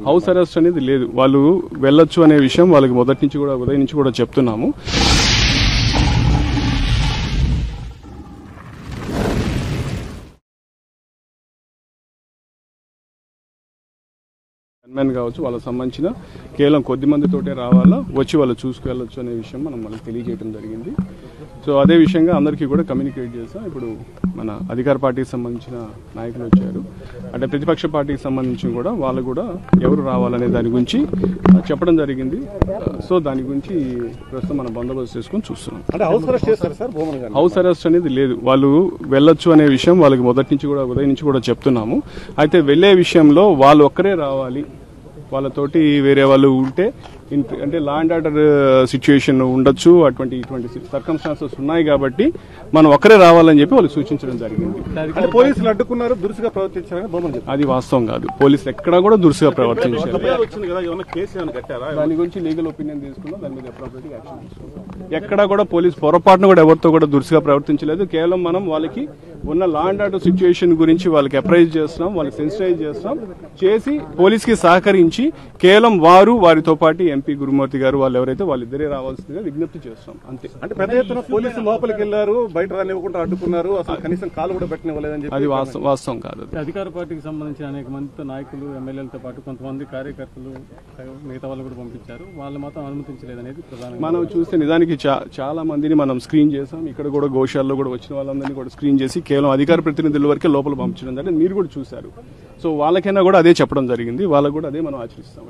House arrest అనేది లేదు. వాళ్ళు వెళ్ళొచ్చు అనే విషయం వాళ్ళకి మొదటి నుంచి కూడా ఉదయం నుంచి కూడా చెప్తున్నాము. గన్మెన్ కావచ్చు, వాళ్ళకి సంబంధించిన కేవలం కొద్ది మందితోటే రావాలా, వచ్చి వాళ్ళు చూసుకెళ్ళొచ్చు అనే విషయం మనం వాళ్ళకి తెలియజేయడం జరిగింది. సో అదే విషయంగా అందరికీ కూడా కమ్యూనికేట్ చేస్తాం. ఇప్పుడు మన అధికార పార్టీకి సంబంధించిన నాయకులు వచ్చారు, అంటే ప్రతిపక్ష పార్టీకి సంబంధించి కూడా వాళ్ళు కూడా ఎవరు రావాలనే దాని గురించి చెప్పడం జరిగింది. సో దాని గురించి ప్రస్తుతం మనం బందోబస్తు చేసుకుని చూస్తున్నాం. హౌస్ అరెస్ట్ అనేది లేదు. వాళ్ళు వెళ్ళొచ్చు అనే విషయం వాళ్ళకి మొదటి నుంచి కూడా ఉదయం నుంచి కూడా చెప్తున్నాము. అయితే వెళ్లే విషయంలో వాళ్ళు ఒక్కరే రావాలి, వాళ్ళతోటి వేరే వాళ్ళు ఉంటే అంటే లా అండ్ ఆర్డర్ సిచ్యుయేషన్ ఉండొచ్చు, ఇటువంటి సర్కమ్స్టాన్సెస్ ఉన్నాయి కాబట్టి మనం ఒక్కరే రావాలని చెప్పి వాళ్ళు సూచించడం జరిగింది. పోలీసులు అడ్డుకున్నారు, దురుసుగా ప్రవర్తించారని అది వాస్తవం కాదు. పోలీసులు ఎక్కడా కూడా దురుసుగా ప్రవర్తించారు. దాని గురించి లీగల్ ఒపీనియన్ తీసుకున్నాం, దాని మీద అప్రోప్రియేట్ యాక్షన్ తీసుకున్నాం. ఎక్కడా కూడా పోలీసు పొరపాటును కూడా ఎవరితో కూడా దురుసుగా ప్రవర్తించలేదు. కేవలం మనం వాళ్ళకి ఉన్న లా అండ్ ఆర్డర్ సిచ్యుయేషన్ గురించి వాళ్ళకి అప్రైజ్ చేస్తున్నాం, వాళ్ళకి సెన్సిటైజ్ చేస్తున్నాం, చేసి పోలీసుకి సహకరించి కేవలం వారితో పాటు ఎంపీ గురుమూర్తి గారు వాళ్ళు ఎవరైతే వాళ్ళిద్దరే రావాల్సిందిగా విజ్ఞప్తి చేస్తాం. అంతే. అంటే పెద్ద ఎత్తున పోలీసులు లోపలికి వెళ్లారు, బయట రానివ్వకుండా అడ్డుకున్నారు, అసలు కనీసం కాలు కూడా పెట్టనివ్వలేదని చెప్పి అది వాస్తవం కాదు. అధికార పార్టీకి సంబంధించిన అనేక మందితో నాయకులు, ఎమ్మెల్యేలతో పాటు కొంతమంది కార్యకర్తలు, మిగతా వాళ్ళు కూడా పంపించారు. వాళ్ళు మాత్రం అనుమతించలేదనేది ప్రధానంగా మనం చూస్తే నిజానికి చాలా మందిని మనం స్క్రీన్ చేసాం. ఇక్కడ కూడా గోశాలలో కూడా వచ్చిన వాళ్ళందరినీ కూడా స్క్రీన్ చేసి కేవలం అధికార ప్రతినిధుల వరకే లోపల పంపించడం జరిగింది. మీరు కూడా చూశారు. సో వాళ్ళకైనా కూడా అదే చెప్పడం జరిగింది, వాళ్ళకు కూడా అదే మనం ఆచరిస్తాం.